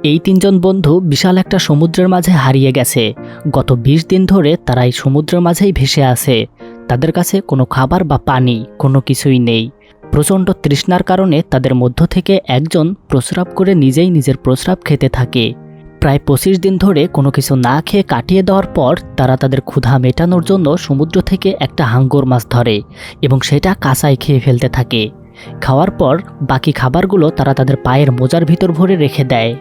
এই তিনজন বন্ধু বিশাল একটা সমুদ্রের মাঝে হারিয়ে গেছে। গত ২০ দিন ধরে তারা এই সমুদ্রের মাঝেই ভেসে আছে। তাদের কাছে কোনো খাবার বা পানি কোনো কিছুই নেই। প্রচণ্ড তৃষ্ণার কারণে তাদের মধ্য থেকে একজন প্রস্রাব করে নিজেই নিজের প্রস্রাব খেতে থাকে। প্রায় ২৫ দিন ধরে কোনো কিছু না খেয়ে কাটিয়ে দেওয়ার পর তারা তাদের ক্ষুধা মেটানোর জন্য সমুদ্র থেকে একটা হাঙ্গর মাছ ধরে এবং সেটা কাঁচাই খেয়ে ফেলতে থাকে। খাওয়ার পর বাকি খাবারগুলো তারা তাদের পায়ের মোজার ভিতর ভরে রেখে দেয়।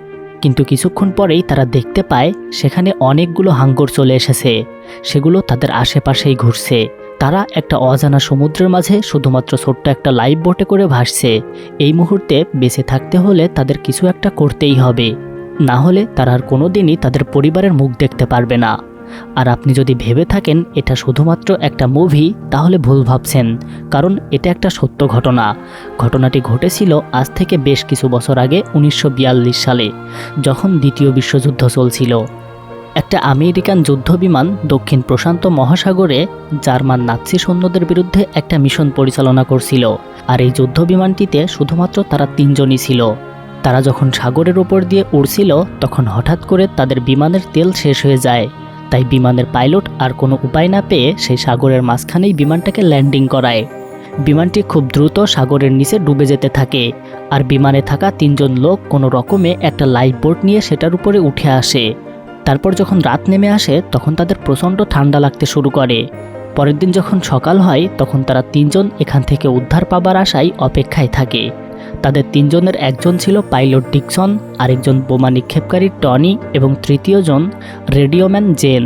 কিন্তু কিছুক্ষণ পরেই তারা দেখতে পায় সেখানে অনেকগুলো হাঙ্গর চলে এসেছে। সেগুলো তাদের আশেপাশেই ঘুরছে। তারা একটা অজানা সমুদ্রের মাঝে শুধুমাত্র ছোট্ট একটা লাইফ বোটে করে ভাসছে। এই মুহূর্তে বেঁচে থাকতে হলে তাদের কিছু একটা করতেই হবে, না হলে তারা আর কোনোদিনই তাদের পরিবারের মুখ দেখতে পারবে না। আর আপনি যদি ভেবে থাকেন এটা শুধুমাত্র একটা মুভি, তাহলে ভুল ভাবছেন, কারণ এটা একটা সত্য ঘটনা। ঘটনাটি ঘটেছিল আজ থেকে বেশ কিছু বছর আগে ১৯৪২ সালে, যখন দ্বিতীয় বিশ্বযুদ্ধ চলছিল। একটা আমেরিকান যুদ্ধবিমান দক্ষিণ প্রশান্ত মহাসাগরে জার্মান নাৎসি সৈন্যদের বিরুদ্ধে একটা মিশন পরিচালনা করছিল। আর এই যুদ্ধবিমানটিতে শুধুমাত্র তারা তিনজনই ছিল। তারা যখন সাগরের ওপর দিয়ে উড়ছিল তখন হঠাৎ করে তাদের বিমানের তেল শেষ হয়ে যায়। তাই বিমানের পাইলট আর কোনো উপায় না পেয়ে সেই সাগরের মাঝখানেই বিমানটাকে ল্যান্ডিং করায়। বিমানটি খুব দ্রুত সাগরের নিচে ডুবে যেতে থাকে। আর বিমানে থাকা তিনজন লোক কোনো রকমে একটা লাইফ বোট নিয়ে সেটার উপরে উঠে আসে। তারপর যখন রাত নেমে আসে তখন তাদের প্রচণ্ড ঠান্ডা লাগতে শুরু করে। পরের দিন যখন সকাল হয় তখন তারা তিনজন এখান থেকে উদ্ধার পাবার আশায় অপেক্ষায় থাকে। তাদের তিনজনের একজন ছিল পাইলট ডিকসন, আরেকজন বোমা নিক্ষেপকারী টনি এবং তৃতীয়জন রেডিওম্যান জেন।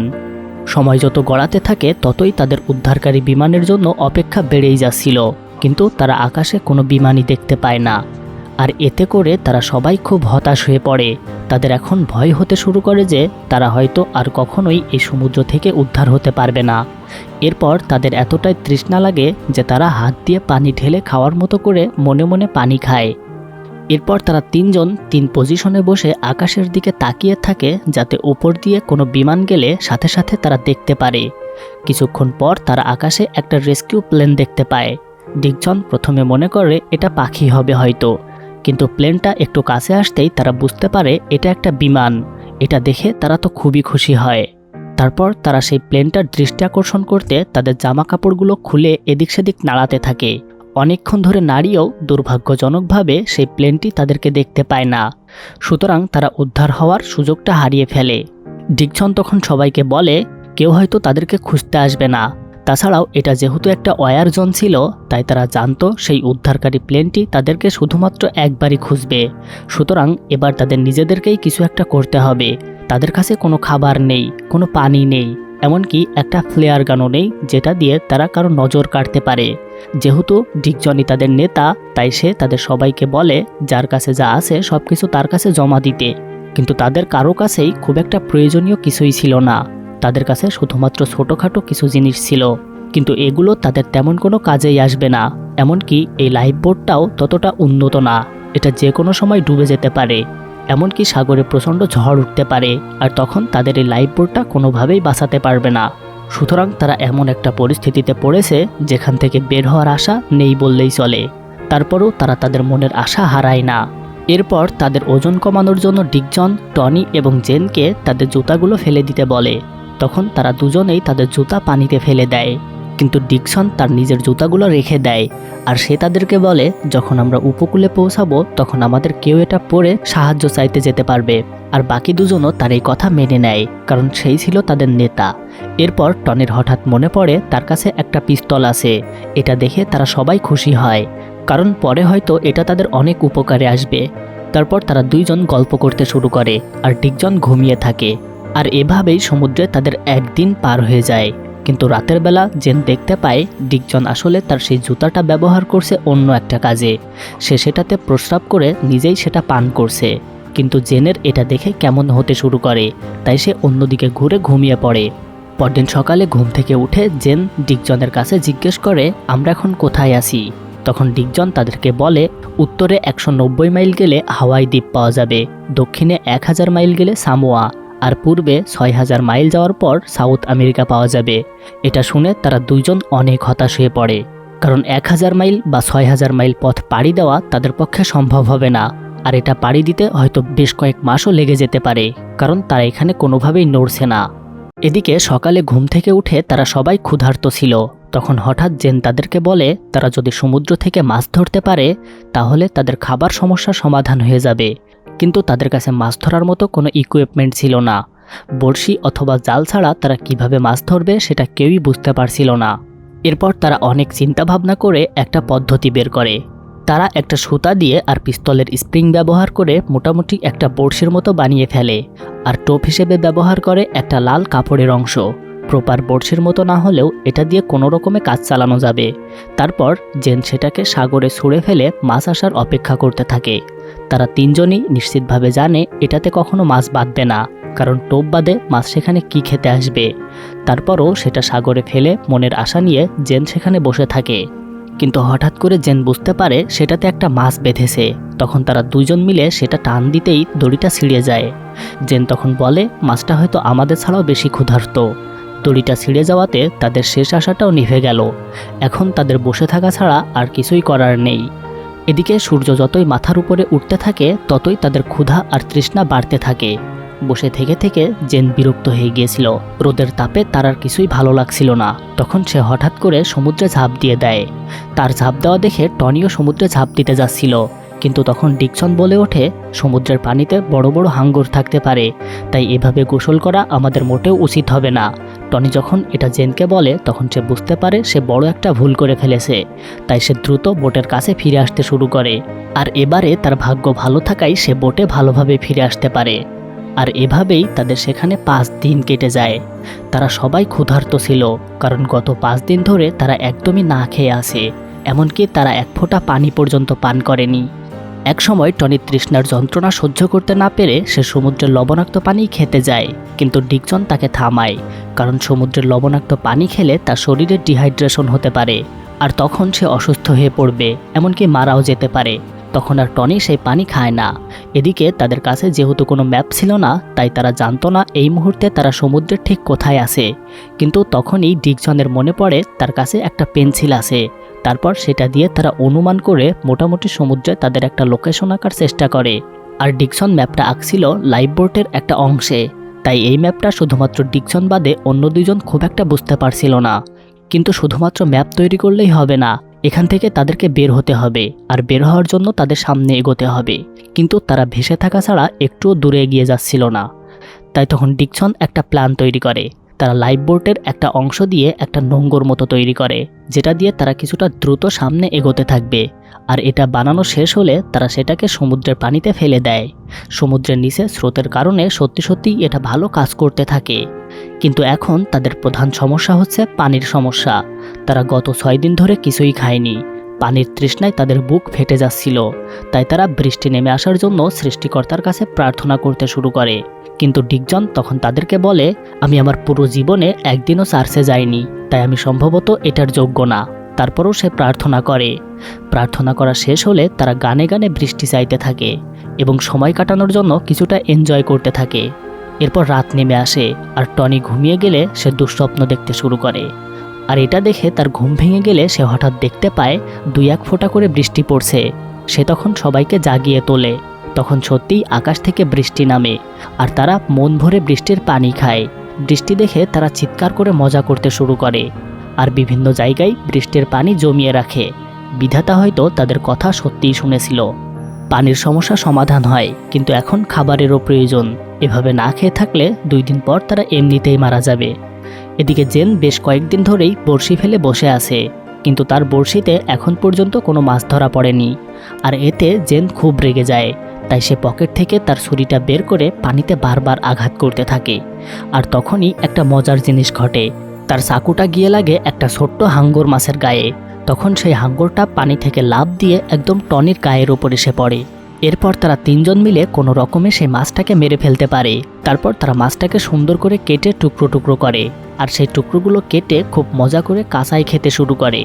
সময় যত গড়াতে থাকে ততই তাদের উদ্ধারকারী বিমানের জন্য অপেক্ষা বেড়েই যাচ্ছিল, কিন্তু তারা আকাশে কোনো বিমানই দেখতে পায় না। আর এতে করে তারা সবাই খুব হতাশ হয়ে পড়ে। তাদের এখন ভয় হতে শুরু করে যে তারা হয়তো আর কখনোই এই সমুদ্র থেকে উদ্ধার হতে পারবে না। এরপর তাদের এতটাই তৃষ্ণা লাগে যে তারা হাত দিয়ে পানি ঢেলে খাওয়ার মতো করে মনে মনে পানি খায়। এরপর তারা তিনজন তিন পজিশনে বসে আকাশের দিকে তাকিয়ে থাকে, যাতে উপর দিয়ে কোনো বিমান গেলে সাথে সাথে তারা দেখতে পারে। কিছুক্ষণ পর তারা আকাশে একটা রেস্কিউ প্লেন দেখতে পায়। ডিকজন প্রথমে মনে করে এটা পাখি হবে হয়তো, কিন্তু প্লেনটা একটু কাছে আসতেই তারা বুঝতে পারে এটা একটা বিমান। এটা দেখে তারা তো খুবই খুশি হয়। তারপর তারা সেই প্লেনটার দৃষ্টি আকর্ষণ করতে তাদের জামা কাপড়গুলো খুলে এদিক সেদিক নাড়াতে থাকে। অনেকক্ষণ ধরে নাড়িয়েও দুর্ভাগ্যজনকভাবে সেই প্লেনটি তাদেরকে দেখতে পায় না। সুতরাং তারা উদ্ধার হওয়ার সুযোগটা হারিয়ে ফেলে। ডিকজন তখন সবাইকে বলে কেউ হয়তো তাদেরকে খুঁজতে আসবে না। তাছাড়াও এটা যেহেতু একটা ওয়ার জোন ছিল, তাই তারা জানতো সেই উদ্ধারকারী প্লেনটি তাদেরকে শুধুমাত্র একবারই খুঁজবে। সুতরাং এবার তাদের নিজেদেরকেই কিছু একটা করতে হবে। তাদের কাছে কোনো খাবার নেই, কোনো পানি নেই, এমনকি একটা ফ্লেয়ার গানও নেই যেটা দিয়ে তারা কারো নজর কাটতে পারে। যেহেতু ডিকজনই তাদের নেতা, তাই সে তাদের সবাইকে বলে যার কাছে যা আছে সব কিছু তার কাছে জমা দিতে। কিন্তু তাদের কারো কাছেই খুব একটা প্রয়োজনীয় কিছুই ছিল না। তাদের কাছে শুধুমাত্র ছোটোখাটো কিছু জিনিস ছিল, কিন্তু এগুলো তাদের তেমন কোনো কাজেই আসবে না। এমনকি এই লাইফ বোটটাও ততটা উন্নত না, এটা যে কোনো সময় ডুবে যেতে পারে। এমনকি সাগরে প্রচণ্ড ঝড় উঠতে পারে, আর তখন তাদের এই লাইফ বোটটা কোনোভাবেই বাঁচাতে পারবে না। সুতরাং তারা এমন একটা পরিস্থিতিতে পড়েছে যেখান থেকে বের হওয়ার আশা নেই বললেই চলে। তারপরও তারা তাদের মনের আশা হারায় না। এরপর তাদের ওজন কমানোর জন্য ডিকজন, টনি এবং জেনকে তাদের জুতাগুলো ফেলে দিতে বলে। তখন তারা দুজনেই তাদের জুতা পানিতে ফেলে দেয়, কিন্তু ডিকসন তার নিজের জুতাগুলো রেখে দেয়। আর সে তাদেরকে বলে যখন আমরা উপকূলে পৌঁছাবো তখন আমাদের কেউ এটা পরে সাহায্য চাইতে যেতে পারবে। আর বাকি দুজনও তার এই কথা মেনে নেয়, কারণ সেই ছিল তাদের নেতা। এরপর টনির হঠাৎ মনে পড়ে তার কাছে একটা পিস্তল আছে। এটা দেখে তারা সবাই খুশি হয়, কারণ পরে হয়তো এটা তাদের অনেক উপকারে আসবে। তারপর তারা দুইজন গল্প করতে শুরু করে আর ডিকজন ঘুমিয়ে থাকে। আর এভাবেই সমুদ্রে তাদের একদিন পার হয়ে যায়। কিন্তু রাতের বেলা জেন দেখতে পায় ডিকজন আসলে তার সেই জুতাটা ব্যবহার করছে অন্য একটা কাজে। সে সেটাতে প্রস্রাব করে নিজেই সেটা পান করছে। কিন্তু জেনের এটা দেখে কেমন হতে শুরু করে, তাই সে অন্যদিকে ঘুরে ঘুমিয়ে পড়ে। পরদিন সকালে ঘুম থেকে উঠে জেন ডিকজনের কাছে জিজ্ঞেস করে আমরা এখন কোথায় আছি। তখন ডিকজন তাদেরকে বলে উত্তরে ১৯০ মাইল গেলে হাওয়াই দ্বীপ পাওয়া যাবে, দক্ষিণে ১০০০ মাইল গেলে সামোয়া, আর পূর্বে ৬০০০ মাইল যাওয়ার পর সাউথ আমেরিকা পাওয়া যাবে। এটা শুনে তারা দুইজন অনেক হতাশ হয়ে পড়ে, কারণ ১০০০ মাইল বা ৬০০০ মাইল পথ পাড়ি দেওয়া তাদের পক্ষে সম্ভব হবে না। আর এটা পাড়ি দিতে হয়তো বেশ কয়েক মাসও লেগে যেতে পারে, কারণ তারা এখানে কোনোভাবেই নড়ছে না। এদিকে সকালে ঘুম থেকে উঠে তারা সবাই ক্ষুধার্ত ছিল। তখন হঠাৎ জেন তাদেরকে বলে তারা যদি সমুদ্র থেকে মাছ ধরতে পারে তাহলে তাদের খাবার সমস্যার সমাধান হয়ে যাবে। কিন্তু তাদের কাছে মাছ ধরার মতো কোনো ইকুইপমেন্ট ছিল না। বড়শি অথবা জাল ছাড়া তারা কিভাবে মাছ ধরবে সেটা কেউই বুঝতে পারছিল না। এরপর তারা অনেক চিন্তা ভাবনা করে একটা পদ্ধতি বের করে। তারা একটা সুতা দিয়ে আর পিস্তলের স্প্রিং ব্যবহার করে মোটামুটি একটা বড়শির মতো বানিয়ে ফেলে, আর টোপ হিসেবে ব্যবহার করে একটা লাল কাপড়ের অংশ। প্রপার বড়শির মতো না হলেও এটা দিয়ে কোনো রকমে কাজ চালানো যাবে। তারপর জেন সেটাকে সাগরে ছুঁড়ে ফেলে মাছ আসার অপেক্ষা করতে থাকে। তারা তিনজনই নিশ্চিতভাবে জানে এটাতে কখনো মাছ বাঁধবে না, কারণ টোপ বাদে মাছ সেখানে কি খেতে আসবে। তারপরও সেটা সাগরে ফেলে মনের আশা নিয়ে জেন সেখানে বসে থাকে। কিন্তু হঠাৎ করে জেন বুঝতে পারে সেটাতে একটা মাছ বেঁধেছে। তখন তারা দুইজন মিলে সেটা টান দিতেই দড়িটা ছিঁড়ে যায়। জেন তখন বলে মাছটা হয়তো আমাদের ছাড়াও বেশি ক্ষুধার্ত। দড়িটা ছিঁড়ে যাওয়াতে তাদের শেষ আশাটাও নিভে গেল। এখন তাদের বসে থাকা ছাড়া আর কিছুই করার নেই। এদিকে সূর্য যতই মাথার উপরে উঠতে থাকে ততই তাদের ক্ষুধা আর তৃষ্ণা বাড়তে থাকে। বসে থেকে থেকে জেন বিরক্ত হয়ে গিয়েছিল। রোদের তাপে তার আর কিছুই ভালো লাগছিল না। তখন সে হঠাৎ করে সমুদ্রে ঝাঁপ দিয়ে দেয়। তার ঝাঁপ দেওয়া দেখে টনিও সমুদ্রে ঝাঁপ দিতে যাচ্ছিল, কিন্তু তখন ডিকসন বলে ওঠে সমুদ্রের পানিতে বড় বড় হাঙ্গর থাকতে পারে, তাই এভাবে গোসল করা আমাদের মোটেও উচিত হবে না। টনি যখন এটা জেনকে বলে তখন সে বুঝতে পারে সে বড় একটা ভুল করে ফেলেছে। তাই সে দ্রুত বোটের কাছে ফিরে আসতে শুরু করে। আর এবারে তার ভাগ্য ভালো থাকায় সে বোটে ভালোভাবে ফিরে আসতে পারে। আর এভাবেই তাদের সেখানে 5 দিন কেটে যায়। তারা সবাই ক্ষুধার্ত ছিল, কারণ গত 5 দিন ধরে তারা একদমই না খেয়ে আছে। এমনকি তারা এক ফোঁটা পানি পর্যন্ত পান করেনি। এক সময় টনি তৃষ্ণার যন্ত্রণা সহ্য করতে না পেরে সে সমুদ্রের লবণাক্ত পানি খেতে যায়, কিন্তু ডিকসন তাকে থামায়, কারণ সমুদ্রের লবণাক্ত পানি খেলে তার শরীরে ডিহাইড্রেশন হতে পারে, আর তখন সে অসুস্থ হয়ে পড়বে, এমনকি মারাও যেতে পারে। তখন আর টনি সেই পানি খায় না। এদিকে তাদের কাছে যেহেতু কোনো ম্যাপ ছিল না, তাই তারা জানতো না এই মুহূর্তে তারা সমুদ্রের ঠিক কোথায় আছে। কিন্তু তখনই ডিকসনের মনে পড়ে তার কাছে একটা পেন্সিল আছে। তারপর সেটা দিয়ে তারা অনুমান করে মোটামুটি সমুদ্রে তাদের একটা লোকেশন আঁকার চেষ্টা করে। আর ডিকসন ম্যাপটা আঁকছিল লাইফবোটের একটা অংশে, তাই এই ম্যাপটা শুধুমাত্র ডিকসন বাদে অন্য দুজন খুব একটা বুঝতে পারছিল না। কিন্তু শুধুমাত্র ম্যাপ তৈরি করলেই হবে না, এখান থেকে তাদেরকে বের হতে হবে, আর বের হওয়ার জন্য তাদের সামনে এগোতে হবে। কিন্তু তারা ভেসে থাকা ছাড়া একটুও দূরে এগিয়ে যাচ্ছিল না। তাই তখন ডিকসন একটা প্ল্যান তৈরি করে। তারা লাইফবোটের একটা অংশ দিয়ে একটা নোঙর মতো তৈরি করে, যেটা দিয়ে তারা কিছুটা দ্রুত সামনে এগোতে থাকবে। আর এটা বানানো শেষ হলে তারা সেটাকে সমুদ্রের পানিতে ফেলে দেয়। সমুদ্রের নিচে স্রোতের কারণে সত্যি সত্যি এটা ভালো কাজ করতে থাকে। কিন্তু এখন তাদের প্রধান সমস্যা হচ্ছে পানির সমস্যা। তারা গত 6 দিন ধরে কিছুই খায়নি। পানির তৃষ্ণায় তাদের বুক ফেটে যাচ্ছিল। তাই তারা বৃষ্টি নেমে আসার জন্য সৃষ্টিকর্তার কাছে প্রার্থনা করতে শুরু করে। কিন্তু ডিকসন তখন তাদেরকে বলে, আমি আমার পুরো জীবনে একদিনও চার্চে যাইনি, তাই আমি সম্ভবত এটার যোগ্য না। তারপরও সে প্রার্থনা করে। প্রার্থনা করা শেষ হলে তারা গানে গানে বৃষ্টি চাইতে থাকে এবং সময় কাটানোর জন্য কিছুটা এনজয় করতে থাকে। এরপর রাত নেমে আসে, আর টনি ঘুমিয়ে গেলে সে দুঃস্বপ্ন দেখতে শুরু করে। আর এটা দেখে তার ঘুম ভেঙে গেলে সে হঠাৎ দেখতে পায় 2-1 ফোঁটা করে বৃষ্টি পড়ছে। সে তখন সবাইকে জাগিয়ে তোলে। তখন সত্যিই আকাশ থেকে বৃষ্টি নামে, আর তারা মন ভরে বৃষ্টির পানি খায়। বৃষ্টি দেখে তারা চিৎকার করে মজা করতে শুরু করে, আর বিভিন্ন জায়গায় বৃষ্টির পানি জমিয়ে রাখে। বিধাতা হয়তো তাদের কথা সত্যিই শুনেছিল। পানির সমস্যা সমাধান হয়, কিন্তু এখন খাবারেরও প্রয়োজন। এভাবে না খেয়ে থাকলে 2 দিন পর তারা এমনিতেই মারা যাবে। এদিকে জেন বেশ কয়েকদিন ধরেই বড়শি ফেলে বসে আছে, কিন্তু তার বড়শিতে এখন পর্যন্ত কোনো মাছ ধরা পড়েনি। আর এতে জেন খুব রেগে যায়। তাই সে পকেট থেকে তার ছুরিটা বের করে পানিতে বারবার আঘাত করতে থাকে। আর তখনই একটা মজার জিনিস ঘটে। তার চাকুটা গিয়ে লাগে একটা ছোট্ট হাঙ্গর মাছের গায়ে। তখন সেই হাঙ্গরটা পানি থেকে লাফ দিয়ে একদম টনির গায়ের ওপর এসে পড়ে। এরপর তারা 3 জন মিলে কোনো রকমে সেই মাছটাকে মেরে ফেলতে পারে। তারপর তারা মাছটাকে সুন্দর করে কেটে টুকরো টুকরো করে, আর সেই টুকরোগুলো কেটে খুব মজা করে কাঁচাই খেতে শুরু করে।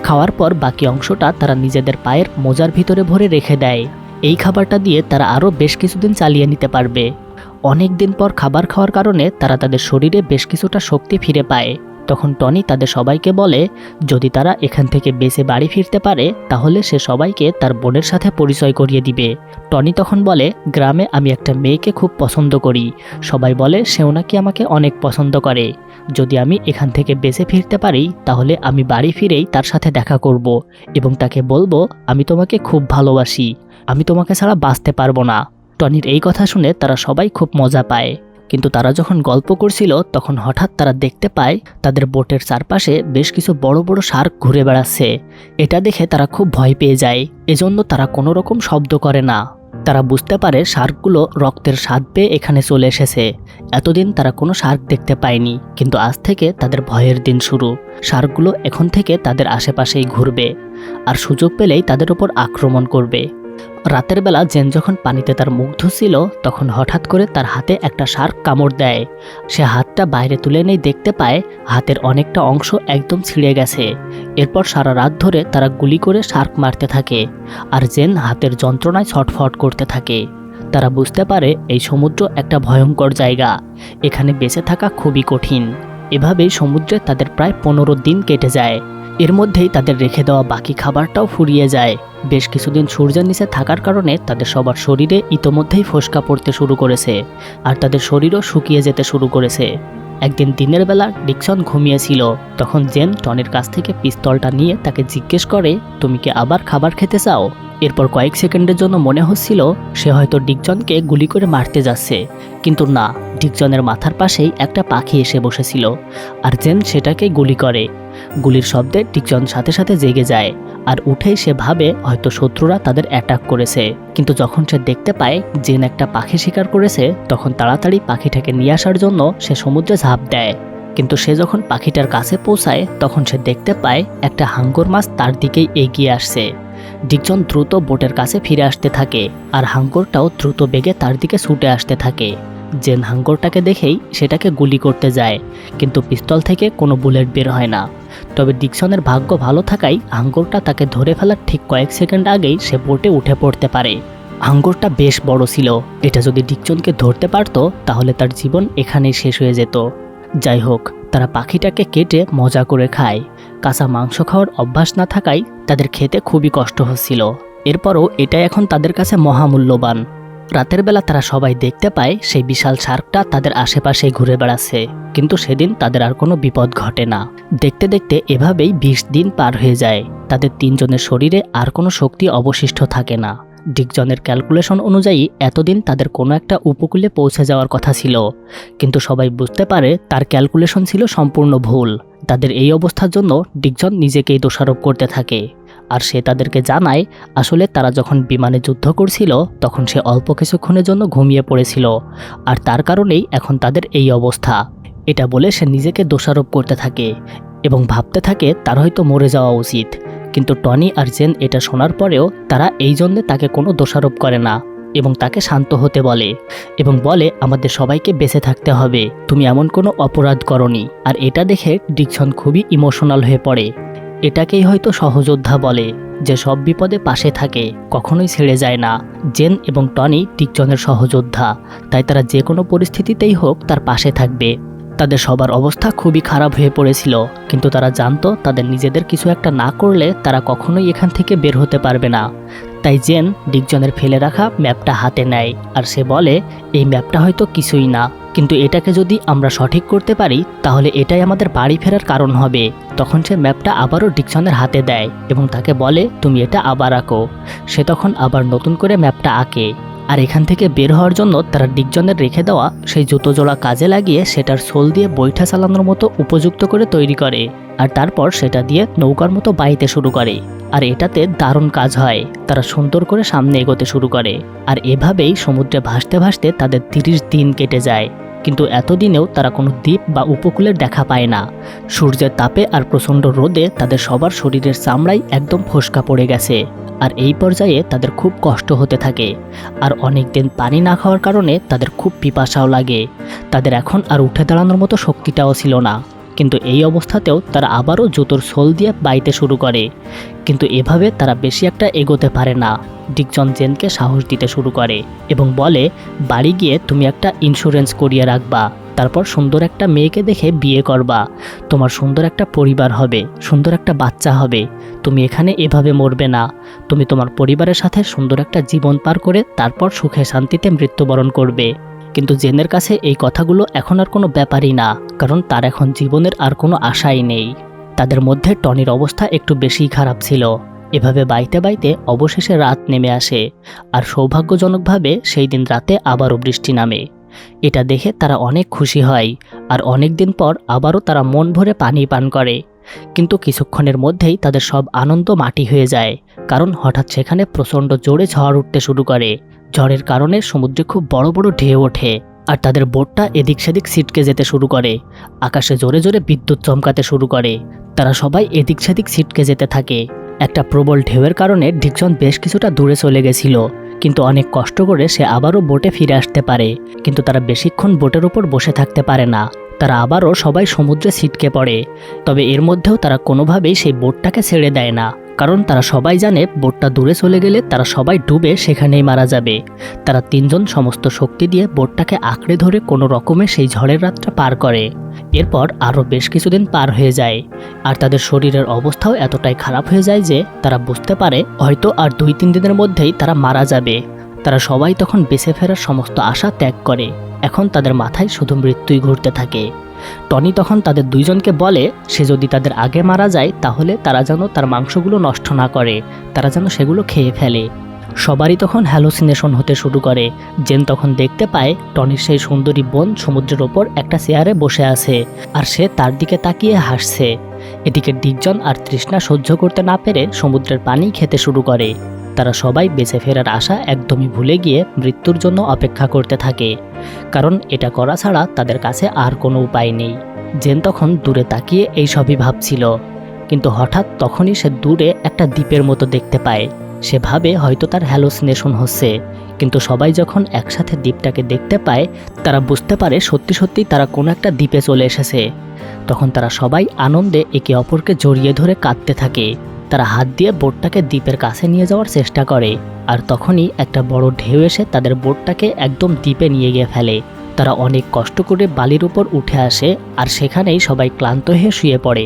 খাওয়ার পর বাকি অংশটা তারা নিজেদের পায়ের মোজার ভিতরে ভরে রেখে দেয়। এই খাবারটা দিয়ে তারা আরও বেশ কিছুদিন চালিয়ে নিতে পারবে। অনেক দিন পর খাবার খাওয়ার কারণে তারা তাদের শরীরে বেশ কিছুটা শক্তি ফিরে পায়। তখন টনি তাদের সবাইকে বলে যদি তারা এখান থেকে বেঁচে বাড়ি ফিরতে পারে তাহলে সে সবাইকে তার বোনের সাথে পরিচয় করিয়ে দিবে। টনি তখন বলে গ্রামে আমি একটা মেয়েকে খুব পছন্দ করি, সবাই বলে সেও নাকি আমাকে অনেক পছন্দ করে। যদি আমি এখান থেকে বেঁচে ফিরতে পারি তাহলে আমি বাড়ি ফিরেই তার সাথে দেখা করব এবং তাকে বলবো আমি তোমাকে খুব ভালোবাসি, আমি তোমাকে ছাড়া বাঁচতে পারবো না। টনির এই কথা শুনে তারা সবাই খুব মজা পায়। কিন্তু তারা যখন গল্প করছিল তখন হঠাৎ তারা দেখতে পায় তাদের বোটের চারপাশে বেশ কিছু বড় বড় শার্ক ঘুরে বেড়াচ্ছে। এটা দেখে তারা খুব ভয় পেয়ে যায়, এজন্য তারা কোনো রকম শব্দ করে না। তারা বুঝতে পারে শার্কগুলো রক্তের স্বাদ পেয়ে এখানে চলে এসেছে। এতদিন তারা কোনো শার্ক দেখতে পায়নি, কিন্তু আজ থেকে তাদের ভয়ের দিন শুরু। শার্কগুলো এখন থেকে তাদের আশেপাশেই ঘুরবে আর সুযোগ পেলেই তাদের উপর আক্রমণ করবে। রাতের বেলা জেন যখন পানিতে তার মুখ ধুচ্ছিল তখন হঠাৎ করে তার হাতে একটা শার্ক কামড় দেয়। সে হাতটা বাইরে তুলে নেই, দেখতে পায় হাতের অনেকটা অংশ একদম ছিঁড়ে গেছে। এরপর সারা রাত ধরে তারা গুলি করে শার্ক মারতে থাকে আর জেন হাতের যন্ত্রণায় ছটফট করতে থাকে। তারা বুঝতে পারে এই সমুদ্র একটা ভয়ঙ্কর জায়গা, এখানে বেঁচে থাকা খুবই কঠিন। এভাবেই সমুদ্রে তাদের প্রায় 15 দিন কেটে যায়। এর মধ্যেই তাদের রেখে দেওয়া বাকি খাবারটাও ফুরিয়ে যায়। বেশ কিছুদিন সূর্যের নিচে থাকার কারণে তাদের সবার শরীরে ইতোমধ্যেই ফোসকা পড়তে শুরু করেছে আর তাদের শরীরও শুকিয়ে যেতে শুরু করেছে। একদিন দিনের বেলা ডিকসন ঘুমিয়েছিল, তখন জেন টনির কাছ থেকে পিস্তলটা নিয়ে তাকে জিজ্ঞেস করে তুমি কি আবার খাবার খেতে চাও? এরপর কয়েক সেকেন্ডের জন্য মনে হচ্ছিল সে হয়তো ডিকজনকে গুলি করে মারতে যাচ্ছে, কিন্তু না, ডিকজনের মাথার পাশেই একটা পাখি এসে বসেছিল আর জেন সেটাকে গুলি করে। গুলির শব্দে ডিকজন সাথে সাথে জেগে যায় আর উঠেই সে ভাবে হয়তো শত্রুরা তাদের অ্যাটাক করেছে। কিন্তু যখন সে দেখতে পায় জেন একটা পাখি শিকার করেছে তখন তাড়াতাড়ি পাখিটাকে নিয়ে আসার জন্য সে সমুদ্রে ঝাঁপ দেয়। কিন্তু সে যখন পাখিটার কাছে পৌঁছায় তখন সে দেখতে পায় একটা হাঙ্গর মাছ তার দিকেই এগিয়ে আসছে। ডিকজন দ্রুত বোটের কাছে ফিরে আসতে থাকে আর হাঙ্গরটাও দ্রুত বেগে তার দিকে ছুটে আসতে থাকে। জেন হাঙ্গরটাকে দেখেই সেটাকে গুলি করতে যায়, কিন্তু পিস্তল থেকে কোনো বুলেট বের হয় না। তবে ডিকসনের ভাগ্য ভালো থাকায় হাঙ্গরটা তাকে ধরে ফেলার ঠিক কয়েক সেকেন্ড আগেই সে বোটে উঠে পড়তে পারে। হাঙ্গরটা বেশ বড় ছিল, এটা যদি ডিকসনকে ধরতে পারত তাহলে তার জীবন এখানেই শেষ হয়ে যেত। যাই হোক, তারা পাখিটাকে কেটে মজা করে খায়। কাঁচা মাংস খাওয়ার অভ্যাস না থাকায় তাদের খেতে খুবই কষ্ট হচ্ছিল। এরপরও এটা এখন তাদের কাছে মহামূল্যবান। রাতের বেলা তারা সবাই দেখতে পায় সেই বিশাল শার্কটা তাদের আশেপাশেই ঘুরে বেড়াচ্ছে, কিন্তু সেদিন তাদের আর কোনো বিপদ ঘটে না। দেখতে দেখতে এভাবেই 20 দিন পার হয়ে যায়। তাদের 3 জনের শরীরে আর কোনো শক্তি অবশিষ্ট থাকে না। ডিকজনের ক্যালকুলেশন অনুযায়ী এতদিন তাদের কোনো একটা উপকূলে পৌঁছে যাওয়ার কথা ছিল, কিন্তু সবাই বুঝতে পারে তার ক্যালকুলেশন ছিল সম্পূর্ণ ভুল। তাদের এই অবস্থার জন্য ডিকজন নিজেকেই দোষারোপ করতে থাকে আর সে তাদেরকে জানায় আসলে তারা যখন বিমানে যুদ্ধ করছিল তখন সে অল্প কিছুক্ষণের জন্য ঘুমিয়ে পড়েছিল আর তার কারণেই এখন তাদের এই অবস্থা। এটা বলে সে নিজেকে দোষারোপ করতে থাকে এবং ভাবতে থাকে তার হয়তো মরে যাওয়া উচিত। কিন্তু টনি আর জেন এটা শোনার পরেও তারা এই জন্যে তাকে কোনো দোষারোপ করে না এবং তাকে শান্ত হতে বলে এবং বলে আমাদের সবাইকে বেঁচে থাকতে হবে, তুমি এমন কোনো অপরাধ করনি। আর এটা দেখে ডিকসন খুবই ইমোশনাল হয়ে পড়ে। এটাকেই হয়তো সহযোদ্ধা বলে, যে সব বিপদে পাশে থাকে, কখনোই ছেড়ে যায় না। জেন এবং টনি ডিকজনের সহযোদ্ধা, তাই তারা যে কোনো পরিস্থিতিতেই হোক তার পাশে থাকবে। তাদের সবার অবস্থা খুবই খারাপ হয়ে পড়েছিল, কিন্তু তারা জানতো তাদের নিজেদের কিছু একটা না করলে তারা কখনোই এখান থেকে বের হতে পারবে না। তাই জেন ডিকজনের ফেলে রাখা ম্যাপটা হাতে নেয় আর সে বলে এই ম্যাপটা হয়তো কিছুই না, কিন্তু এটাকে যদি আমরা সঠিক করতে পারি তাহলে এটাই আমাদের বাড়ি ফেরার কারণ হবে। তখন সে ম্যাপটা আবারও ডিকজনের হাতে দেয় এবং তাকে বলে তুমি এটা আবার আঁকো। সে তখন আবার নতুন করে ম্যাপটা আঁকে আর এখান থেকে বের হওয়ার জন্য তারা ডিকজনের রেখে দেওয়া সেই জুতো জোড়া কাজে লাগিয়ে সেটার সোল দিয়ে বৈঠা চালানোর মতো উপযুক্ত করে তৈরি করে আর তারপর সেটা দিয়ে নৌকার মতো বাইতে শুরু করে। আর এটাতে দারুণ কাজ হয়, তারা সুন্দর করে সামনে এগোতে শুরু করে আর এভাবেই সমুদ্রে ভাসতে ভাসতে তাদের 30 দিন কেটে যায়। কিন্তু এতদিনেও তারা কোনো দ্বীপ বা উপকূলের দেখা পায় না। সূর্যের তাপে আর প্রচণ্ড রোদে তাদের সবার শরীরের চামড়ায় একদম ফোসকা পড়ে গেছে আর এই পর্যায়ে তাদের খুব কষ্ট হতে থাকে। আর অনেক দিন পানি না খাওয়ার কারণে তাদের খুব পিপাসাও লাগে। তাদের এখন আর উঠে দাঁড়ানোর মতো শক্তিটাও ছিল না, কিন্তু এই অবস্থাতেও তারা আবারও জুতোর সোল দিয়ে বাইতে শুরু করে। কিন্তু এভাবে তারা বেশি একটা এগোতে পারে না। ডিকজন জেনকে সাহস দিতে শুরু করে এবং বলে বাড়ি গিয়ে তুমি একটা ইন্স্যুরেন্স করিয়ে রাখবা, তারপর সুন্দর একটা মেয়েকে দেখে বিয়ে করবা, তোমার সুন্দর একটা পরিবার হবে, সুন্দর একটা বাচ্চা হবে। তুমি এখানে এভাবে মরবে না, তুমি তোমার পরিবারের সাথে সুন্দর একটা জীবন পার করে তারপর সুখে শান্তিতে মৃত্যুবরণ করবে। কিন্তু জেনের কাছে এই কথাগুলো এখন আর কোনো ব্যাপারই না, কারণ তার এখন জীবনের আর কোনো আশাই নেই। তাদের মধ্যে টনির অবস্থা একটু বেশিই খারাপ ছিল। এভাবে বাইতে বাইতে অবশেষে রাত নেমে আসে, আর সৌভাগ্যজনকভাবে সেই দিন রাতে আবারও বৃষ্টি নামে। এটা দেখে তারা অনেক খুশি হয়, আর অনেক দিন পর আবারও তারা মন ভরে পানি পান করে। কিন্তু কিছুক্ষণের মধ্যেই তাদের সব আনন্দ মাটি হয়ে যায়, কারণ হঠাৎ সেখানে প্রচণ্ড জোরে ঝড় উঠতে শুরু করে। ঝড়ের কারণে সমুদ্রে খুব বড় বড় ঢেউ ওঠে, আর তাদের বোটটা এদিক সেদিক ছিটকে যেতে শুরু করে। আকাশে জোরে জোরে বিদ্যুৎ চমকাতে শুরু করে। তারা সবাই এদিক সেদিক ছিটকে যেতে থাকে। একটা প্রবল ঢেউয়ের কারণে ডিকসন বেশ কিছুটা দূরে চলে গেছিল, কিন্তু অনেক কষ্ট করে সে আবারও বোটে ফিরে আসতে পারে। কিন্তু তারা বেশিক্ষণ বোটের উপর বসে থাকতে পারে না, তারা আবারও সবাই সমুদ্রে ছিটকে পড়ে। তবে এর মধ্যেও তারা কোনোভাবেই সেই বোটটাকে ছেড়ে দেয় না, কারণ তারা সবাই জানে বোটটা দূরে চলে গেলে তারা সবাই ডুবে সেখানেই মারা যাবে। তারা তিনজন সমস্ত শক্তি দিয়ে বোটটাকে আঁকড়ে ধরে কোনো রকমে সেই ঝড়ের রাতটা পার করে। এরপর আরও বেশ কিছুদিন পার হয়ে যায়, আর তাদের শরীরের অবস্থাও এতটাই খারাপ হয়ে যায় যে তারা বুঝতে পারে হয়তো আর 2-3 দিনের মধ্যেই তারা মারা যাবে। তারা সবাই তখন বেঁচে ফেরার সমস্ত আশা ত্যাগ করে। এখন তাদের মাথায় শুধু মৃত্যুই ঘুরতে থাকে। টনি তখন তাদের দুইজনকে বলে সে যদি তাদের আগে মারা যায় তাহলে তারা যেন তার মাংসগুলো নষ্ট না করে, তারা যেন সেগুলো খেয়ে ফেলে। সবারই তখন হ্যালোসিনেশন হতে শুরু করে। জেন তখন দেখতে পায় টনির সেই সুন্দরী বোন সমুদ্রের ওপর একটা চেয়ারে বসে আছে, আর সে তার দিকে তাকিয়ে হাসছে। এদিকে ডিকজন আর তৃষ্ণা সহ্য করতে না পেরে সমুদ্রের পানি খেতে শুরু করে। তারা সবাই বেঁচে ফেরার আশা একদমই ভুলে গিয়ে মৃত্যুর জন্য অপেক্ষা করতে থাকে, কারণ এটা করা ছাড়া তাদের কাছে আর কোনো উপায় নেই। জেন তখন দূরে তাকিয়ে এই সবই ভাবছিল, কিন্তু হঠাৎ তখনই সে দূরে একটা দ্বীপের মতো দেখতে পায়। সে ভাবে হয়তো তার হ্যালোসিনেশন হচ্ছে, কিন্তু সবাই যখন একসাথে দ্বীপটাকে দেখতে পায় তারা বুঝতে পারে সত্যি সত্যি তারা কোনো একটা দ্বীপে চলে এসেছে। তখন তারা সবাই আনন্দে একে অপরকে জড়িয়ে ধরে কাঁদতে থাকে। তারা হাত দিয়ে বোটটাকে দ্বীপের কাছে নিয়ে যাওয়ার চেষ্টা করে, আর তখনই একটা বড় ঢেউ এসে তাদের বোটটাকে একদম দ্বীপে নিয়ে গিয়ে ফেলে। তারা অনেক কষ্ট করে বালির উপর উঠে আসে, আর সেখানেই সবাই ক্লান্ত হয়ে শুয়ে পড়ে।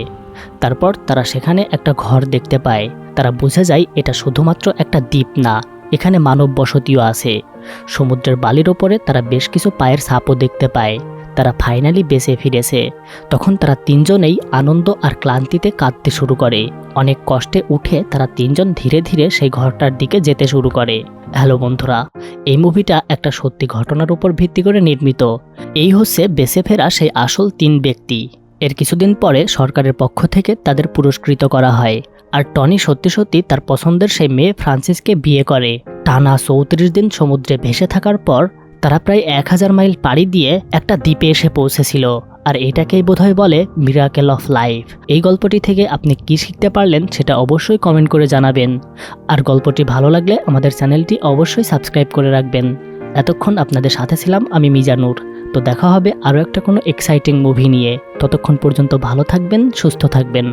তারপর তারা সেখানে একটা ঘর দেখতে পায়। তারা বুঝে যায় এটা শুধুমাত্র একটা দ্বীপ না, এখানে মানব বসতিও আছে। সমুদ্রের বালির ওপরে তারা বেশ কিছু পায়ের ছাপও দেখতে পায়। তারা ফাইনালি বেঁচে ফিরেছে। তখন তারা তিনজনেই আনন্দ আর ক্লান্তিতে কাঁদতে শুরু করে। অনেক কষ্টে উঠে তারা তিনজন ধীরে ধীরে সেই ঘরটার দিকে যেতে শুরু করে। হ্যালো বন্ধুরা, এই মুভিটা একটা সত্যি ঘটনার উপর ভিত্তি করে নির্মিত। এই হচ্ছে বেঁচে ফেরা সেই আসল 3 ব্যক্তি। এর কিছুদিন পরে সরকারের পক্ষ থেকে তাদের পুরস্কৃত করা হয়, আর টনি সত্যি সত্যি তার পছন্দের সেই মেয়ে ফ্রান্সিসকে বিয়ে করে। টানা 34 দিন সমুদ্রে ভেসে থাকার পর তারা প্রায় 1000 মাইল পাড়ি দিয়ে একটা দ্বীপে এসে পৌঁছেছিল, আর এটাকেই বোধহয় বলে মিরাকেল অফ লাইফ। এই গল্পটি থেকে আপনি কি শিখতে পারলেন সেটা অবশ্যই কমেন্ট করে জানাবেন, আর গল্পটি ভালো লাগলে আমাদের চ্যানেলটি অবশ্যই সাবস্ক্রাইব করে রাখবেন। এতক্ষণ আপনাদের সাথে ছিলাম আমি মিজানুর। তো দেখা হবে আরও একটা কোনো এক্সাইটিং মুভি নিয়ে। ততক্ষণ পর্যন্ত ভালো থাকবেন, সুস্থ থাকবেন।